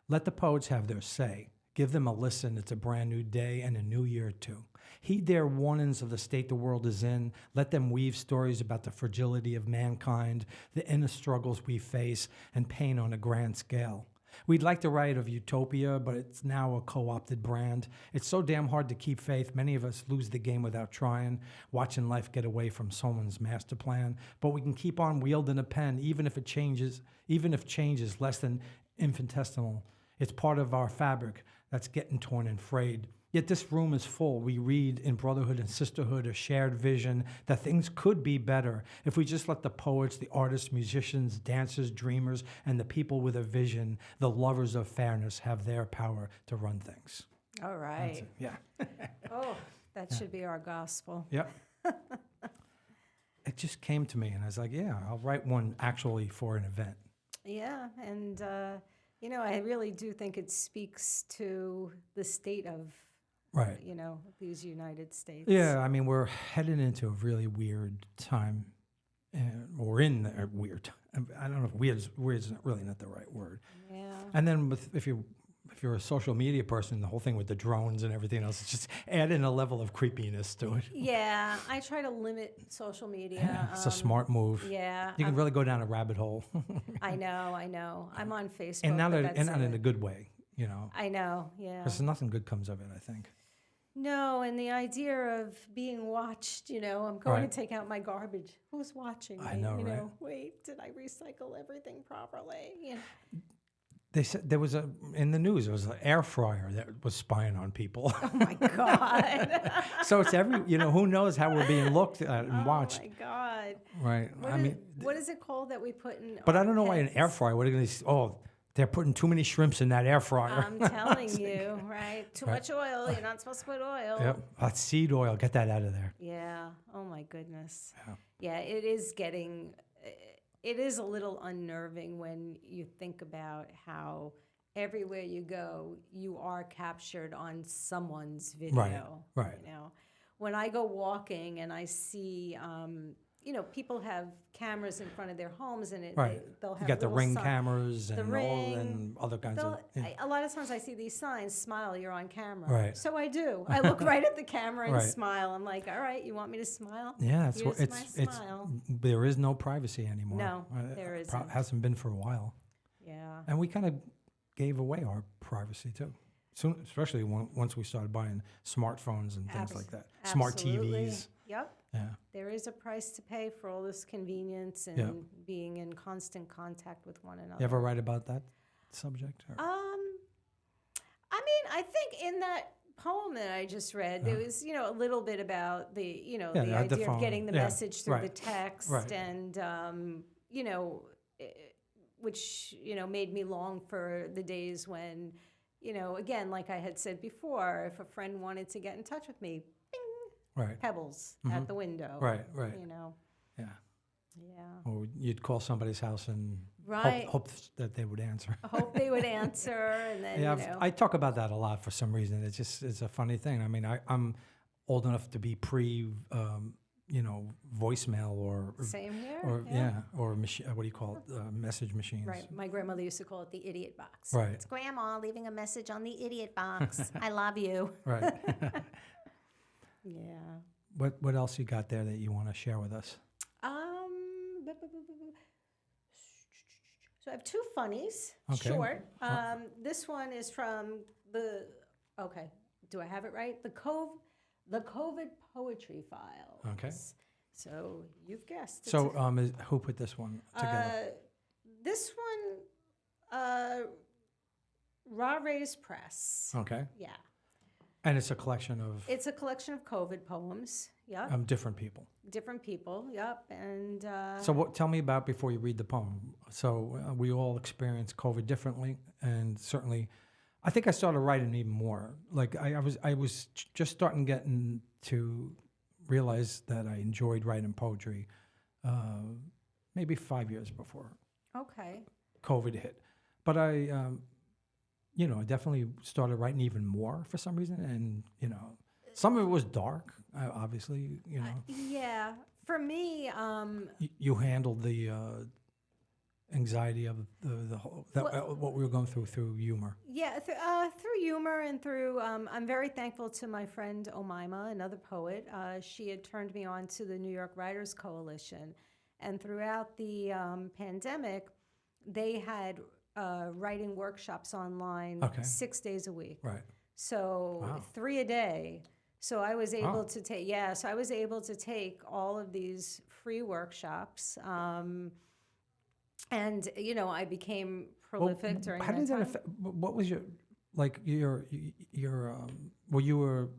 Let the poets have their say. Give them a listen. It's a brand new day and a new year too. Heed their warnings of the state the world is in. Let them weave stories about the fragility of mankind, the inner struggles we face, and pain on a grand scale. We'd like to write of utopia, but it's now a co-opted brand. It's so damn hard to keep faith. Many of us lose the game without trying, watching life get away from someone's master plan. But we can keep on wielding a pen, even if change is less than infinitesimal. It's part of our fabric that's getting torn and frayed. Yet this room is full. We read in brotherhood and sisterhood a shared vision that things could be better if we just let the poets, the artists, musicians, dancers, dreamers, and the people with a vision, the lovers of fairness, have their power to run things. All That's right. it. Yeah. Oh, that should be our gospel. Yep. It just came to me, and I was like, yeah, I'll write one actually for an event. Yeah, and I really do think it speaks to the state of Right. these United States. Yeah, I mean, we're heading into a really weird time. And we're in a weird time. I don't know if weird's really not the right word. Yeah. And then if you're a social media person, the whole thing with the drones and everything else, it's just adding a level of creepiness to it. Yeah, I try to limit social media. It's a smart move. Yeah. You can really go down a rabbit hole. I know. I'm on Facebook. and not but that's in it. a good way, I know, yeah. Because nothing good comes of it, I think. No, and the idea of being watched, I'm going Right. to take out my garbage. Who's watching me? I know, right? Wait, did I recycle everything properly? They said in the news, there was an air fryer that was spying on people. Oh my God. So it's who knows how we're being looked at and watched. Oh my God. Right. What is it called that we put in? But our I don't know why an pets? air fryer. What are going to? They're putting too many shrimps in that air fryer. I'm telling you, right? Too much oil. You're not supposed to put oil. Yep. That's seed oil. Get that out of there. Yeah. Oh my goodness. Yeah. Yeah, it is a little unnerving when you think about how everywhere you go, you are captured on someone's video. Right. When I go walking and I see, people have cameras in front of their homes, and Right. they'll have You got the little Ring cameras the and Ring. and other kinds of. Yeah. A lot of times I see these signs, smile, you're on camera. Right. So I do. I look right at the camera and Right. smile. I'm like, all right, you want me to smile? Yeah, Here's my smile. there is no privacy anymore. No, there isn't. Hasn't been for a while, Yeah. and we kind of gave away our privacy too. Soon, especially once we started buying smartphones and things like that, smart Absolutely. TVs. Yep. Yeah, There is a price to pay for all this convenience and Yeah. being in constant contact with one another. you ever write about that subject? Or? I mean, I think in that poem that I just read, there was, a little bit about the Yeah, the the idea phone. of getting the Yeah, message through the right, text, right. and which made me long for the days when, again, like I had said before, if a friend wanted to get in touch with me, bing, Right, pebbles at the window. right. Yeah, Yeah. or you'd call somebody's house and Right. hope that they would answer. I hope they would answer, and then Yeah, I talk about that a lot for some reason. It's a funny thing. I mean, I'm old enough to be voicemail or same here. or what do you call it? Message machines. Right. My grandmother used to call it the idiot box. Right. It's Grandma leaving a message on the idiot box. I love you. Right. Yeah. What else you got there that you want to share with us? So I have two funnies, Okay. short. This one is from okay, do I have it right? The COVID Poetry Files. Okay. So you've guessed. So who put this one together? This one, Raw Raised Press. Okay. Yeah. And it's a collection of It's a collection of COVID poems. Yep. different people. Different people. Yep. And So tell me about before you read the poem. So we all experience COVID differently, and certainly, I think I started writing even more. Like I was just getting to realize that I enjoyed writing poetry, maybe 5 years before okay. COVID hit. But I definitely started writing even more for some reason, and some of it was dark. Obviously, Yeah. For me, you handled the anxiety of the whole what we were going through humor. yeah, through humor and through, I'm very thankful to my friend Omaima, another poet. She had turned me on to the New York Writers Coalition, and throughout the pandemic, they had writing workshops online Okay. 6 days a week. Right. So Wow. 3 a day. So I was able Wow. to take, so I was able to take all of these free workshops. And, I became prolific during how that did that time. affect? What was your well, you were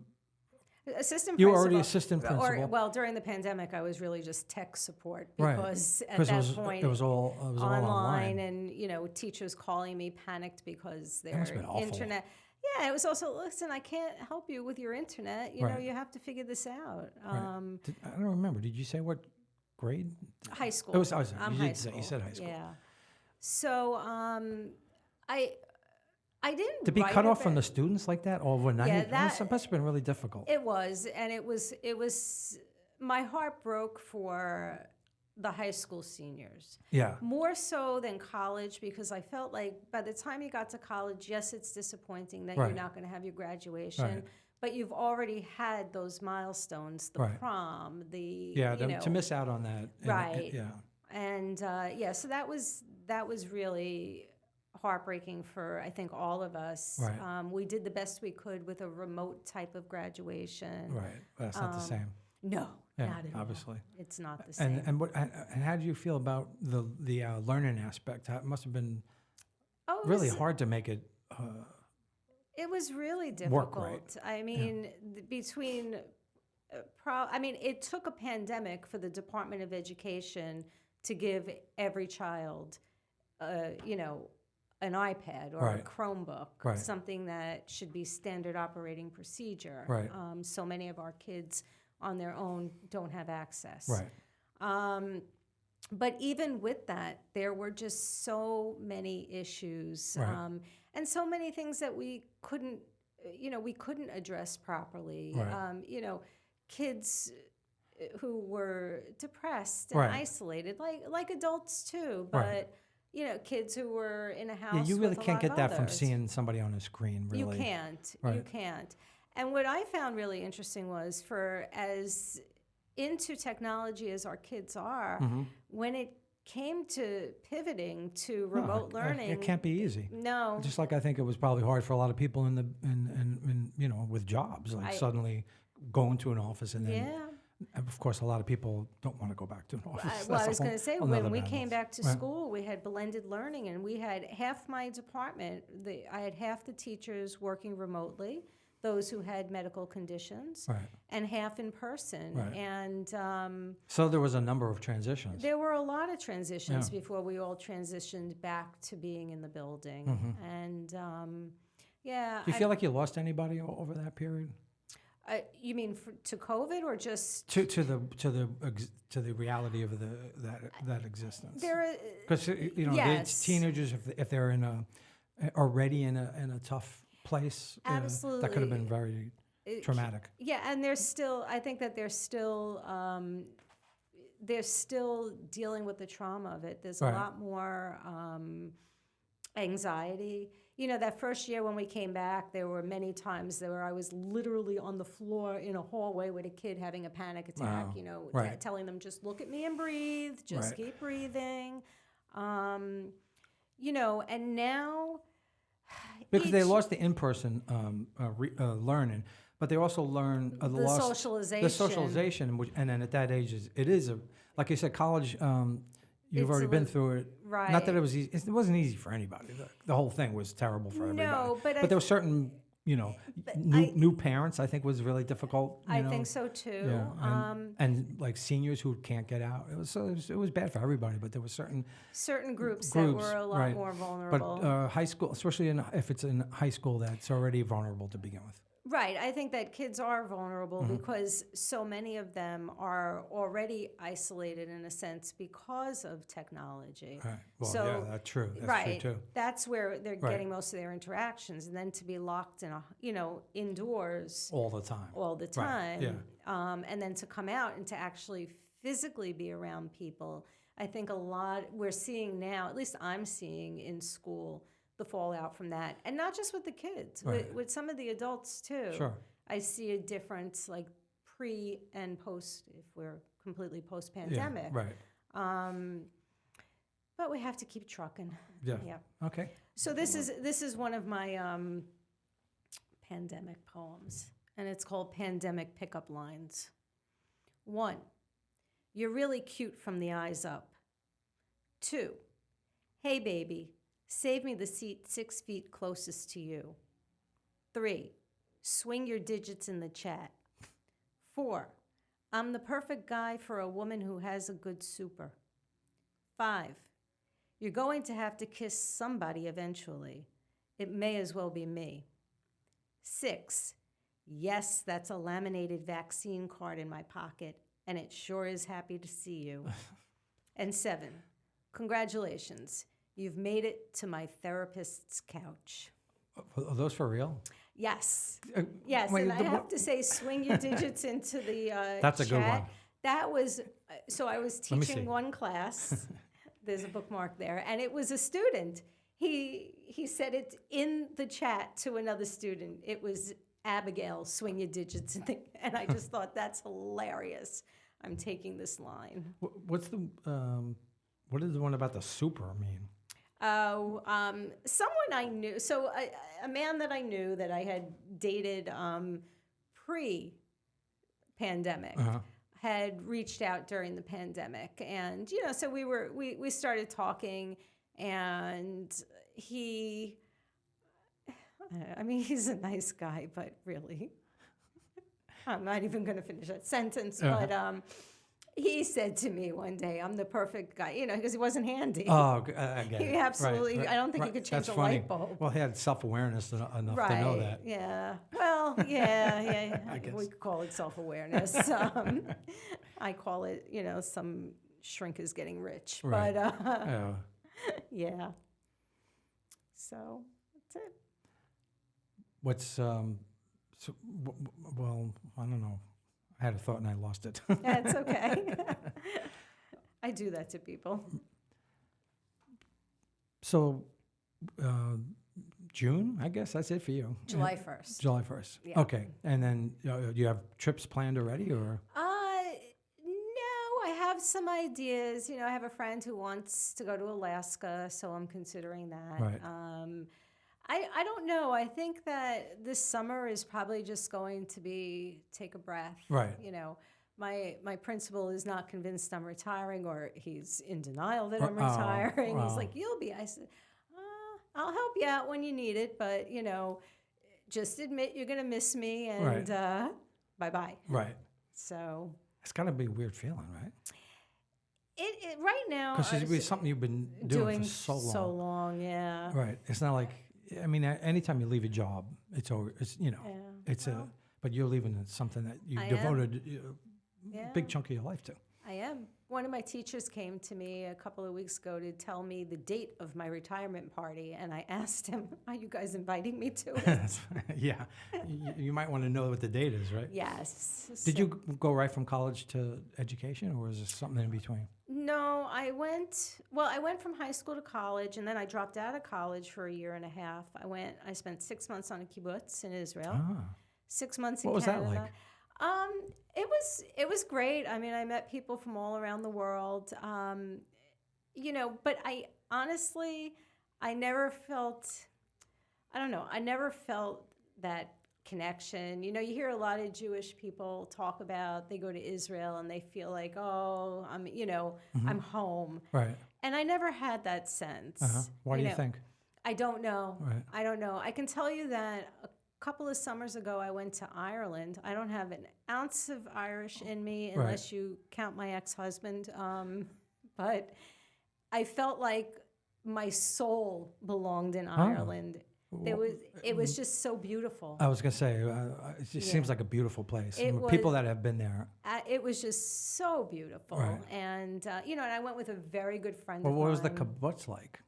Assistant you were principal. already assistant principal, Well, during the pandemic, I was really just tech support right? because at Because that point, it was all online. and teachers calling me panicked because their must have been awful. internet. Yeah, it was also, listen, I can't help you with your internet. Right. You have to figure this out. Right. I don't remember. Did you say what grade? High school. It was. Oh, sorry. I'm You high did say- school. you said high school. Yeah. So I didn't To be write cut off from about- the students like that overnight, Yeah, that must have been really difficult. It was, and it was. My heart broke for the high school seniors. Yeah. More so than college, because I felt like by the time you got to college, yes, it's disappointing that Right. you're not going to have your graduation, Right. but you've already had those milestones, the Right. prom, the Yeah. To miss out on that. Right. Yeah. and so that was really heartbreaking for, I think, all of us. Right. We did the best we could with a remote type of graduation. Right. That's not the same. No, Yeah. not at all. Obviously. It's not the same. And how do you feel about the learning aspect? It must have been Oh, it really was- hard to make it. It was really Work difficult. right. I mean, between, it took a pandemic for the Department of Education to give every child, an iPad or a Right. Chromebook, Right. something that should be standard operating procedure. Right. So many of our kids on their own don't have access. Right. But even with that, there were just so many issues, Right. and so many things that we couldn't address properly. Right. Kids, who were depressed and Right. isolated, like adults too, but Right. kids who were in a house. Yeah, you really with a can't lot get of that from others. seeing somebody on a screen, You really. can't. You Right. can't. And what I found really interesting was, for as into technology as our kids are, when it came to pivoting to remote learning, It can't be easy. No. Just like I think it was probably hard for a lot of people in with jobs, like suddenly going to an office and then. Yeah. Of course, a lot of people don't want to go back to an office. Well, I was going to say, another when we battle. came back to Right. school, we had blended learning, and we had half my department, I had half the teachers working remotely, those who had medical conditions, Right. and half in person. Right. And So there was a number of transitions. there were a lot of transitions Yeah. before we all transitioned back to being in the building. And yeah. Do you feel like you lost anybody over that period? You mean to COVID, or just To the reality of that existence? Because yes. the teenagers, if they're already in a tough place, Absolutely. that could have been very traumatic. Yeah, and I think that they're still dealing with the trauma of it. There's a Right. lot more anxiety. That first year when we came back, there were many times where I was literally on the floor in a hallway with a kid having a panic attack, Wow. Right. telling them, just look at me and breathe, just Right. keep breathing. And now... Because they lost the in-person learning, but they also learn the lost socialization. the socialization, and then at that age, it is like you said, college. You've It's already a been li- through it. Right. Not that it was easy. It wasn't easy for anybody. The whole thing was terrible for everybody. No, but there were certain, new parents. I think was really difficult. I think so too. Yeah, and like seniors who can't get out. It was bad for everybody. But there were certain groups that were a lot right. more vulnerable. But high school, especially if it's in high school, that's already vulnerable to begin with. Right. I think that kids are vulnerable because so many of them are already isolated in a sense because of technology. Right. Well, So- yeah, that's true. That's right. true too. That's where they're Right. getting most of their interactions, and then to be locked in indoors All the time. all the Right, time. yeah. And then to come out and to actually physically be around people. I think we're seeing now, at least I'm seeing in school, the fallout from that. And not just with the kids, Right. with some of the adults too. Sure. I see a difference, like pre and post, if we're completely post-pandemic. Yeah, right. But we have to keep trucking. Yeah. Yeah. Okay. So this is one of my pandemic poems, and it's called Pandemic Pickup Lines. 1, you're really cute from the eyes up. 2, hey baby, save me the seat 6 feet closest to you. 3, swing your digits in the chat. 4, I'm the perfect guy for a woman who has a good super. 5, you're going to have to kiss somebody eventually. It may as well be me. 6, yes, that's a laminated vaccine card in my pocket, and it sure is happy to see you. And 7, congratulations, you've made it to my therapist's couch. Are those for real? Yes. Uh, Yes, wait, and I have to say, swing your digits into the That's a chat. good one. That was, so I was Let me see. teaching one class. There's a bookmark there, and it was a student. He said it in the chat to another student. It was Abigail, swing your digits, and I just thought, that's hilarious. I'm taking this line. What's what is the one about the super mean? Someone I knew, so a man that I knew that I had dated pre-pandemic had reached out during the pandemic, and so we started talking, and he's a nice guy, but really, I'm not even going to finish that sentence, but he said to me one day, I'm the perfect guy, because he wasn't handy. Oh, I get it. He absolutely, Right, I don't think right. he could change That's a funny. light bulb. Well, he had self-awareness enough to know that. Yeah. Well, yeah. I guess. We could call it self-awareness. I call it, some shrink is getting rich. Right. But Yeah. yeah. So that's it. What's well, I don't know. I had a thought and I lost it. That's okay. I do that to people. So, June, I guess that's it for you. July 1st. July 1st. Yeah. Okay. And then do you have trips planned already or? No, I have some ideas. I have a friend who wants to go to Alaska, so I'm considering that. Right. I don't know. I think that this summer is probably just going to be take a breath. Right. My principal is not convinced I'm retiring, or he's in denial that I'm retiring. He's like, "You'll be." I said, "I'll help you out when you need it, but just admit you're gonna miss me, and bye-bye." Right. So It's gotta be a weird feeling, right? it right now Because it's something you've been doing for so long. So long, yeah. Right. It's not like, I mean, anytime you leave a job, it's over. It's but you're leaving something that you devoted a big chunk of your life to. I am. One of my teachers came to me a couple of weeks ago to tell me the date of my retirement party, and I asked him, "Are you guys inviting me to it?" Yeah. You might want to know what the date is, right? Yes. Did you go right from college to education, or was there something in between? No, I went from high school to college, and then I dropped out of college for a year and a half. I spent 6 months on a kibbutz in Israel. 6 months in Canada. What was that like? It was great. I mean, I met people from all around the world. But I honestly, I never felt that connection. You hear a lot of Jewish people talk about they go to Israel and they feel like, oh, I'm home. Right. And I never had that sense. Why do you think? I don't know. Right. I don't know. I can tell you that a couple of summers ago, I went to Ireland. I don't have an ounce of Irish in me unless you count my ex-husband. But I felt like my soul belonged in Ireland. It was just so beautiful. I was going to say, it just seems like a beautiful place. People that have been there. It was just so beautiful. Right. And, and I went with a very good friend of mine. What was the kibbutz like?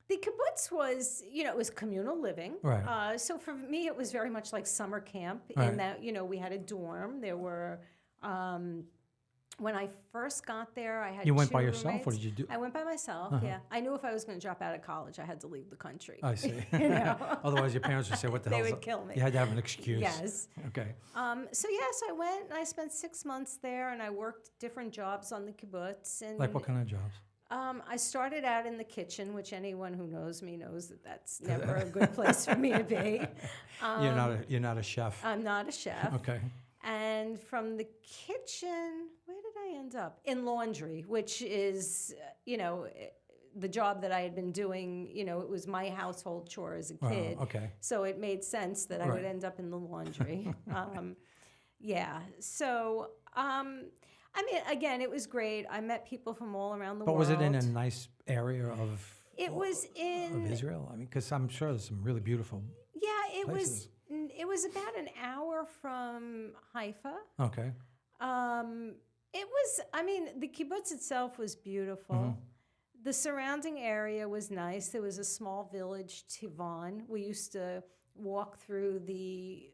The kibbutz was, it was communal living. Right. So for me, it was very much like summer camp in that, we had a dorm. There were, when I first got there, I had You went two by yourself, roommates. or did you do? I went by myself, yeah. I knew if I was going to drop out of college, I had to leave the country. I see. Otherwise, your parents would say, what the hell? They would kill me. You had to have an excuse. Yes. Okay. So I went and I spent 6 months there, and I worked different jobs on the kibbutz. And Like what kind of jobs? I started out in the kitchen, which anyone who knows me knows that that's never a good place for me to be. You're not a chef. I'm not a chef. Okay. And from the kitchen, where did I end up? In laundry, which is, the job that I had been doing. It was my household chore as a kid. Okay. So it made sense that I would end up in the laundry. So. I mean, again, it was great. I met people from all around the world. But was it in a nice area of? It was in of Israel. I mean, because I'm sure there's some really beautiful. Yeah, it places. was. It was about an hour from Haifa. Okay. It was. I mean, the kibbutz itself was beautiful. Mm-hmm. The surrounding area was nice. There was a small village, Tivon. We used to walk through the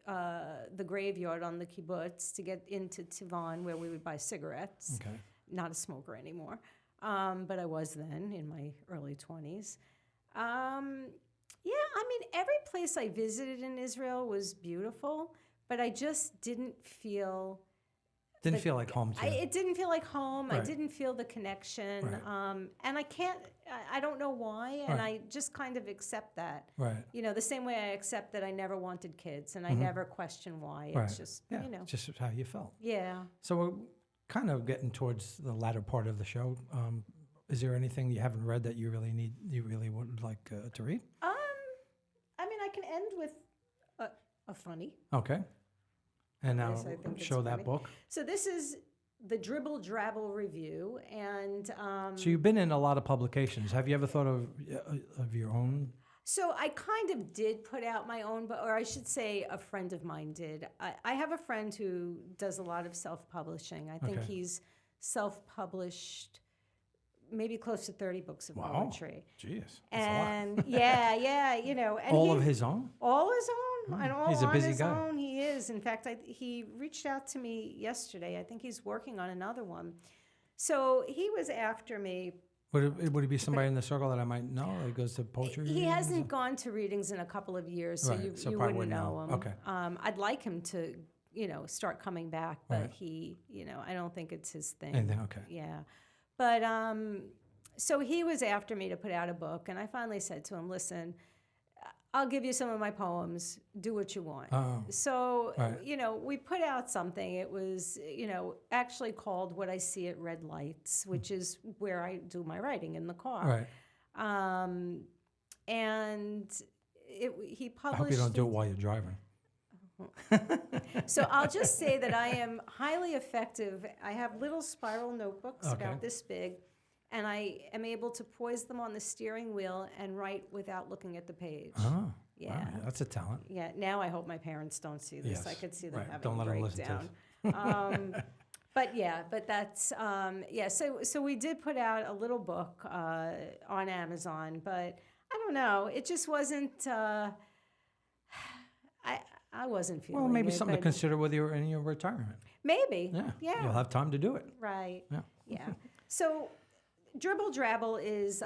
graveyard on the kibbutz to get into Tivon, where we would buy cigarettes. Okay. Not a smoker anymore, but I was then in my early 20s. I mean, every place I visited in Israel was beautiful, but I just didn't feel... Didn't feel like home to you. It didn't feel like home. Right. I didn't feel the connection. Right. And I don't know why, and I just kind of accept that. Right. The same way I accept that I never wanted kids, and I never question why. Right. It's just, it's just how you felt. Yeah. So we're kind of getting towards the latter part of the show. Is there anything you haven't read that you really would like to read? I mean, I can end with a funny. Okay. And now I think it's show that funny. book. So this is the Dribble, Drabble review, and so you've been in a lot of publications. Have you ever thought of your own? So I kind of did put out my own, or I should say a friend of mine did. I have a friend who does a lot of self-publishing. I think he's self-published maybe close to 30 books of poetry. Jeez. And yeah, and all of his own? All his own. And all He's a on busy his guy. own, he is. In fact, he reached out to me yesterday. I think he's working on another one. So he was after me. Would it be somebody in the circle that I might know that goes to poetry He readings? hasn't gone to readings in a couple of years, so Right, so you probably wouldn't know him. Okay. I'd like him to, start coming back, but Right. he, I don't think it's his thing. And then, okay. Yeah. But so he was after me to put out a book, and I finally said to him, listen, I'll give you some of my poems. Do what you want. Oh, So, right. we put out something. It was, actually called What I See at Red Lights, which is where I do my writing in the car. Right. And he published. I hope you don't do it while you're driving. So I'll just say that I am highly effective. I have little spiral notebooks Okay. about this big, and I am able to poise them on the steering wheel and write without looking at the page. Oh, Yeah. wow, that's a talent. Yeah, now I hope my parents don't see this. Yes, I could see them right. having Don't a let 'em listen to breakdown. But that's, so we did put out a little book on Amazon, but I don't know. It just wasn't, I wasn't feeling Well, maybe it, something to but consider whether you're in your retirement. maybe. Yeah. Yeah. You'll have time to do it. Right. Yeah. Yeah. So Dribble Drabble is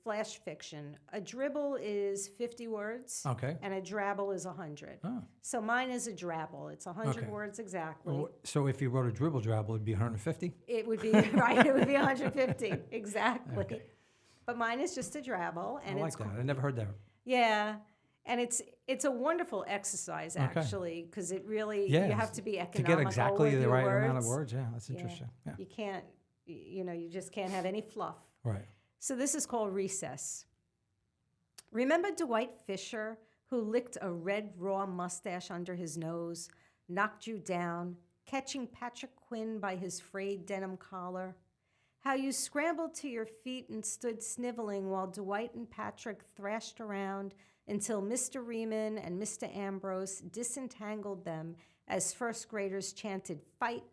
flash fiction. A dribble is 50 words. Okay. And a drabble is 100. Oh. So mine is a drabble. It's 100 Okay. words exactly. So if you wrote a dribble drabble, it'd be 150? It would be, right, it would be 150. Exactly. Okay. But mine is just a drabble. And I it's like that. I never heard that. Yeah. And it's a wonderful exercise, actually, because it really, Yeah. you have to be To economical get exactly with the your right words. amount of words. Yeah, that's interesting. Yeah. You can't, you just can't have any fluff. Right. So this is called Recess. Remember Dwight Fisher, who licked a red raw mustache under his nose, knocked you down, catching Patrick Quinn by his frayed denim collar? How you scrambled to your feet and stood sniveling while Dwight and Patrick thrashed around until Mr. Riemann and Mr. Ambrose disentangled them as first graders chanted, "Fight."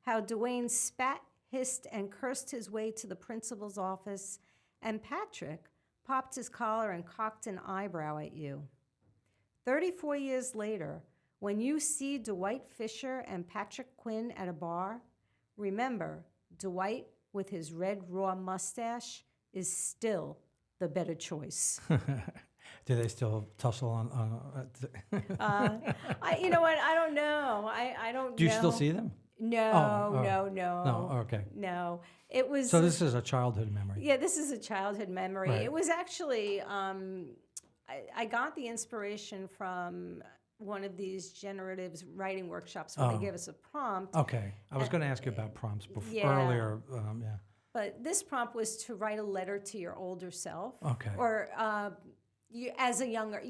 How Dwayne spat, hissed, and cursed his way to the principal's office, and Patrick popped his collar and cocked an eyebrow at you. 34 years later, when you see Dwight Fisher and Patrick Quinn at a bar, remember, Dwight with his red raw mustache is still the better choice. Do they still tussle on? You know what? I don't know. I don't know. Do you still see them? No, Oh, no. No. Okay. No. It was. So this is a childhood memory. Yeah, this is a childhood memory. Right. It was actually, I got the inspiration from one of these generative writing workshops where they gave us a prompt. Okay. I was going to ask you about prompts Yeah. earlier. Yeah. But this prompt was to write a letter to your older self. Okay. Or you, as a younger,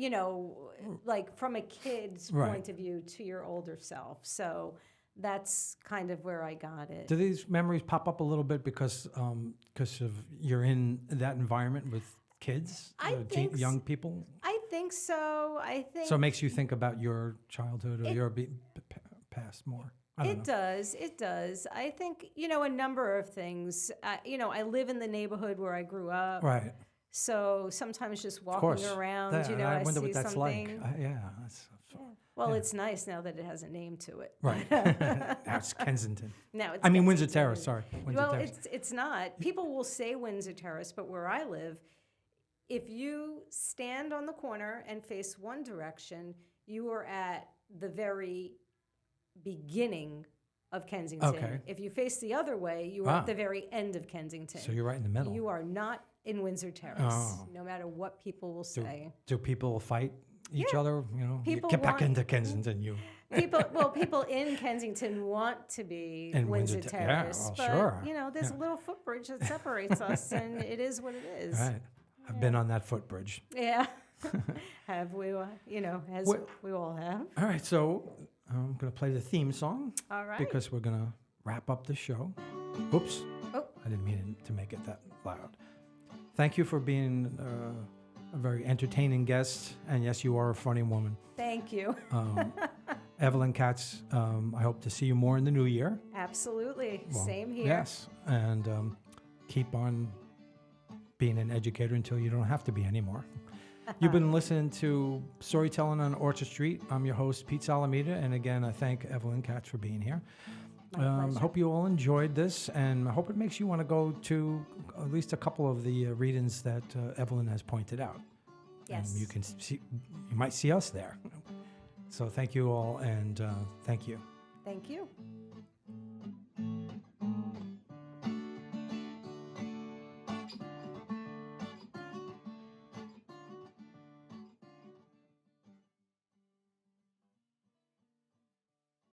like from a kid's point of view to your older self. So that's kind of where I got it. Do these memories pop up a little bit because of you're in that environment with kids, young people? I think so. So it makes you think about your childhood or your past more. It does. I think, a number of things. I live in the neighborhood where I grew up. Right. So sometimes just walking around, I wonder see what that's something. like. Well, it's nice now that it has a name to it. Right. Now it's Kensington. Now it's Windsor Kensington. Terrace, sorry. Windsor Well, Terrace. it's not. People will say Windsor Terrace, but where I live, if you stand on the corner and face one direction, you are at the very beginning of Kensington. Okay. If you face the other way, you are at the very end of Kensington. So you're right in the middle. You are not in Windsor Terrace, no matter what people will say. Do people fight each other? People get back into Kensington, you. People in Kensington want to be in Windsor Terrace, well, sure. but there's a little footbridge that separates us, and it is what it is. Right. I've been on that footbridge. Yeah. Have we? As we all have. All right, so I'm going to play the theme song. All right. Because we're going to wrap up the show. Oops. Oh. I didn't mean to make it that loud. Thank you for being a very entertaining guest. And yes, you are a funny woman. Thank you. Evelyn Katz, I hope to see you more in the new year. Absolutely. Well, Same here. Yes. And keep on being an educator until you don't have to be anymore. You've been listening to Storytelling on Orchard Street. I'm your host, Pete Salamita, and again, I thank Evelyn Katz for being here. I hope you all enjoyed this, and I hope it makes you want to go to at least a couple of the readings that Evelyn has pointed out. Yes. And you might see us there. So thank you all, and thank you. Thank you.